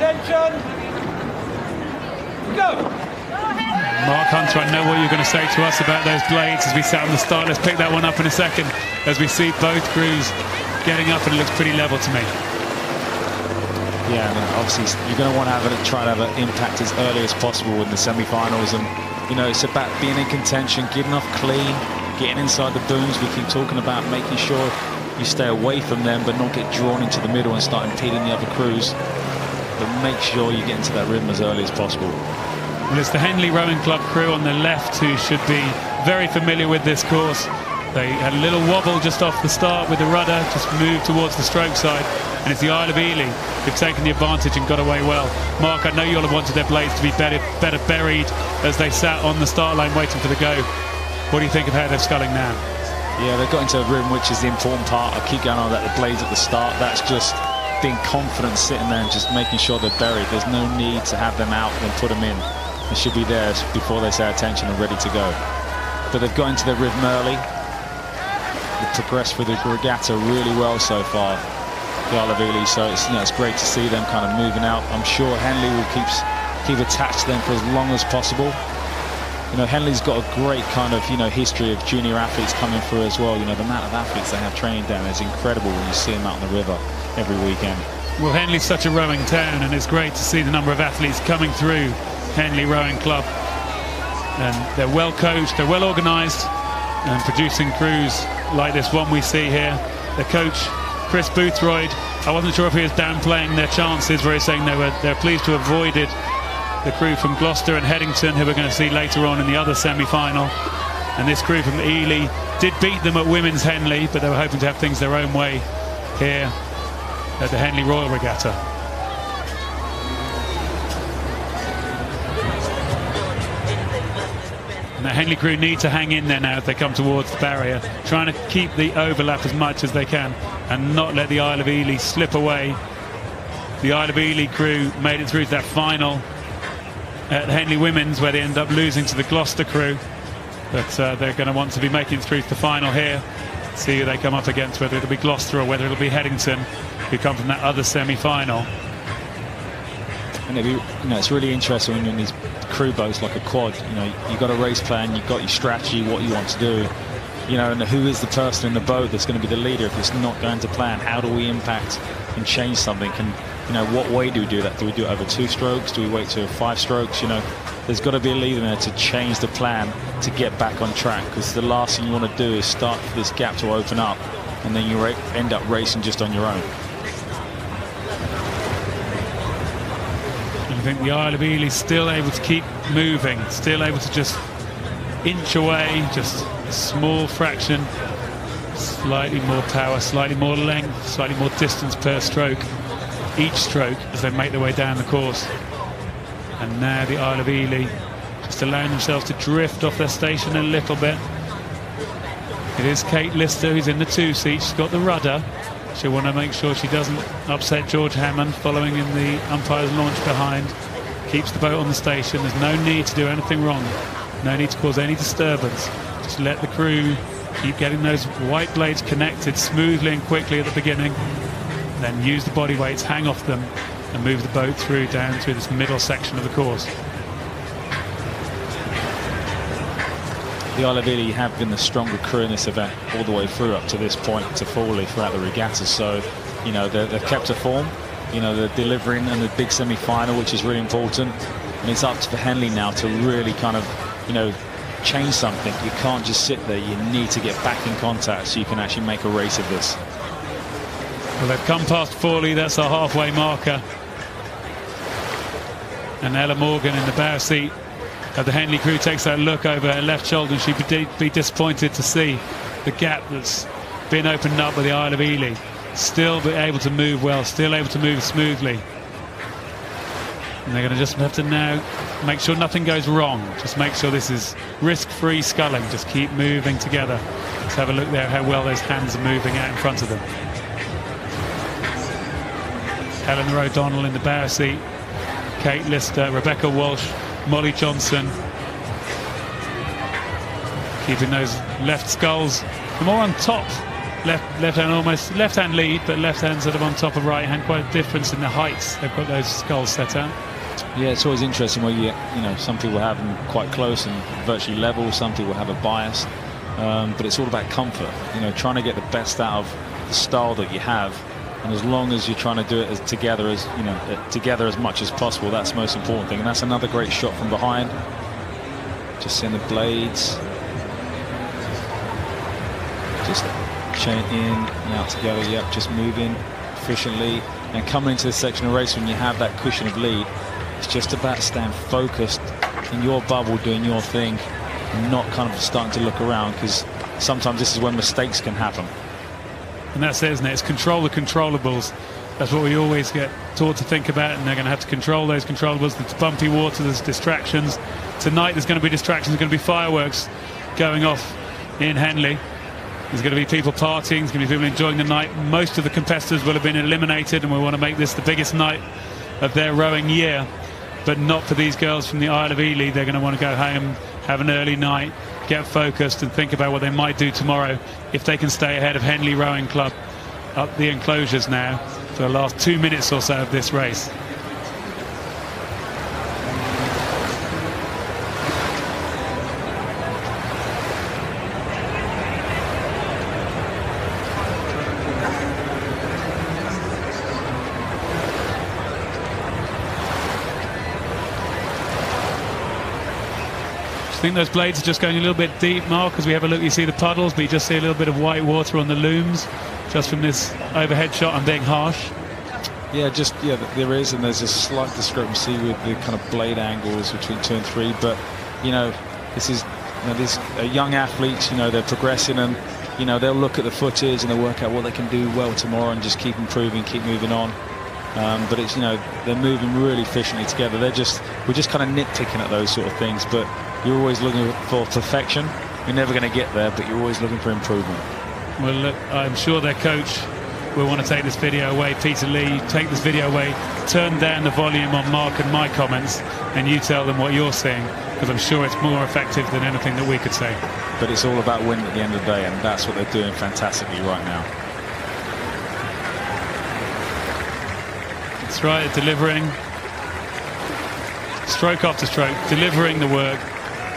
Attention. Go. Mark Hunter, I know what you're going to say to us about those blades as we sat on the start. Let's pick that one up in a second as we see both crews getting up, and it looks pretty level to me. Yeah, I mean, obviously you're going to want to try to have an impact as early as possible in the semi-finals, and you know, it's about being in contention, getting off clean, getting inside the booms. We keep talking about making sure you stay away from them but not get drawn into the middle and start impeding the other crews, but make sure you get into that rhythm as early as possible. Well, it's the Henley Rowing Club crew on the left who should be very familiar with this course. They had a little wobble just off the start with the rudder, just moved towards the stroke side, and it's the Isle of Ely who've taken the advantage and got away well. Mark, I know you'll have wanted their blades to be better buried as they sat on the start line waiting for the go. What do you think of how they're sculling now? Yeah, they've got into a rhythm, which is the important part. I keep going on about the blades at the start. That's just being confident, sitting there and just making sure they're buried. There's no need to have them out and put them in. They should be there before they say attention and ready to go. But they've got into their rhythm early. They've progressed through the regatta really well so far, the Isle of Ely. So it's, you know, it's great to see them kind of moving out. I'm sure Henley will keep attached to them for as long as possible. You know, Henley's got a great kind of, you know, history of junior athletes coming through as well. You know, the amount of athletes they have training down is incredible when you see them out on the river every weekend. Well, Henley's such a rowing town, and it's great to see the number of athletes coming through Henley Rowing Club. And they're well coached, they're well organised, and producing crews like this one we see here. The coach, Chris Boothroyd, I wasn't sure if he was downplaying their chances, where he's saying they're pleased to have avoided the crew from Gloucester and Headington, who we're going to see later on in the other semi-final. And this crew from Ely did beat them at Women's Henley, but they were hoping to have things their own way here at the Henley Royal Regatta. And the Henley crew need to hang in there now as they come towards the barrier, trying to keep the overlap as much as they can and not let the Isle of Ely slip away. The Isle of Ely crew made it through to that final at Henley Women's, where they end up losing to the Gloucester crew. But they're going to want to be making it through to the final here. See who they come up against, whether it'll be Gloucester or whether it'll be Headington, who come from that other semi-final. And you know, it's really interesting when you're in these crew boats like a quad. You know, you've got a race plan, you've got your strategy, what you want to do. You know, and who is the person in the boat that's going to be the leader if it's not going to plan? How do we impact and change something? And you know, what way do we do that? Do we do it over 2 strokes? Do we wait till 5 strokes? You know, there's got to be a leader there to change the plan to get back on track, because the last thing you want to do is start for this gap to open up and then you end up racing just on your own. I think the Isle of Ely still able to keep moving, still able to just inch away, just a small fraction, slightly more power, slightly more length, slightly more distance per stroke, each stroke as they make their way down the course. And now the Isle of Ely just allowing themselves to drift off their station a little bit. It is Kate Lister who's in the 2 seat. She's got the rudder. She'll want to make sure she doesn't upset George Hammond following in the umpire's launch behind. Keeps the boat on the station. There's no need to do anything wrong. No need to cause any disturbance. Just let the crew keep getting those white blades connected smoothly and quickly at the beginning. Then use the body weights, hang off them, and move the boat down through this middle section of the course. The Isle of Ely have been the stronger crew in this event all the way through up to this point to Foley throughout the regatta. So, you know, they've kept a form. You know, they're delivering in the big semi-final, which is really important. And it's up to Henley now to really kind of, you know, change something. You can't just sit there. You need to get back in contact so you can actually make a race of this. Well, they've come past Foley. That's our halfway marker. And Ella Morgan in the bow seat of the Henley crew takes that look over her left shoulder, and she'd be disappointed to see the gap that's been opened up by the Isle of Ely. Still be able to move well, still able to move smoothly. And they're going to just have to now make sure nothing goes wrong. Just make sure this is risk-free sculling. Just keep moving together. Let's have a look there how well those hands are moving out in front of them. Eleanor O'Donnell in the bow seat, Kate Lister, Rebecca Walsh, Molly Johnson, keeping those left sculls more on top left hand almost left hand lead, but left hand sort of on top of right hand. Quite a difference in the heights. They've got those skulls set out. Yeah, it's always interesting where you know, some people have them quite close and virtually level. Some people have a bias, but it's all about comfort. You know, trying to get the best out of the style that you have, and as long as you're trying to do it together as much as possible, that's the most important thing. And that's another great shot from behind. Just seeing the blades, just chain in and out together. Yep, just moving efficiently and coming into this section of race when you have that cushion of lead. It's just about staying focused in your bubble, doing your thing, and not kind of starting to look around, because sometimes this is when mistakes can happen. And that's it, isn't it? It's control the controllables. That's what we always get taught to think about, and they're going to have to control those controllables. There's bumpy water, there's distractions. Tonight there's going to be distractions, there's going to be fireworks going off in Henley. There's going to be people partying, there's going to be people enjoying the night. Most of the competitors will have been eliminated, and we want to make this the biggest night of their rowing year. But not for these girls from the Isle of Ely. They're going to want to go home, have an early night, get focused and think about what they might do tomorrow if they can stay ahead of Henley Rowing Club up the enclosures now for the last 2 minutes or so of this race. I think those blades are just going a little bit deep, Mark. As we have a look, you see the puddles, but you just see a little bit of white water on the looms just from this overhead shot. I'm being harsh. Yeah, there is, and there's a slight discrepancy with the kind of blade angles between 2 and 3. But you know, these young athletes. You know, they're progressing, and you know, they'll look at the footage and they'll work out what they can do well tomorrow and just keep improving, keep moving on. But it's, you know, they're moving really efficiently together. We're just kind of nitpicking at those sort of things, but you're always looking for perfection. You're never going to get there, but you're always looking for improvement. Well, look, I'm sure their coach will want to take this video away. Peter Lee, take this video away, turn down the volume on Mark and my comments, and you tell them what you're seeing, because I'm sure it's more effective than anything that we could say. But it's all about winning at the end of the day, and that's what they're doing fantastically right now. That's right, delivering stroke after stroke, delivering the work,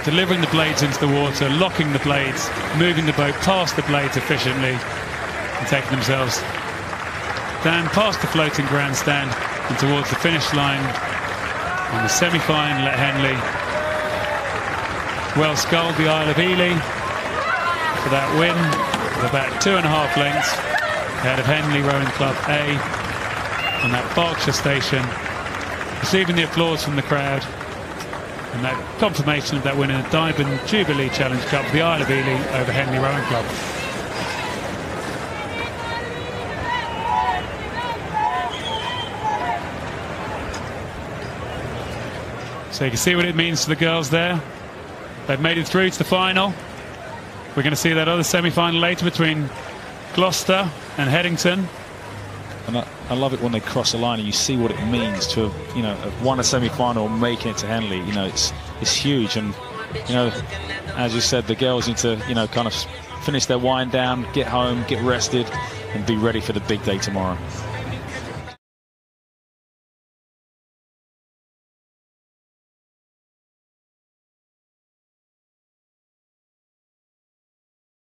delivering the blades into the water, locking the blades, moving the boat past the blades efficiently, and taking themselves down past the floating grandstand and towards the finish line on the semi-final at Henley. Well sculled, the Isle of Ely, for that win of about 2.5 lengths ahead of Henley Rowing Club A on that Berkshire station, receiving the applause from the crowd, and that confirmation of that win in the Diamond Jubilee Challenge Cup, the Isle of Ely over Henley Rowing Club. So you can see what it means to the girls there. They've made it through to the final. We're going to see that other semi-final later between Gloucester and Headington. And I love it when they cross the line and you see what it means to have, you know, have won a semi-final and making it to Henley. You know, it's huge. And you know, as you said, the girls need to, you know, kind of finish their wind down, get home, get rested, and be ready for the big day tomorrow.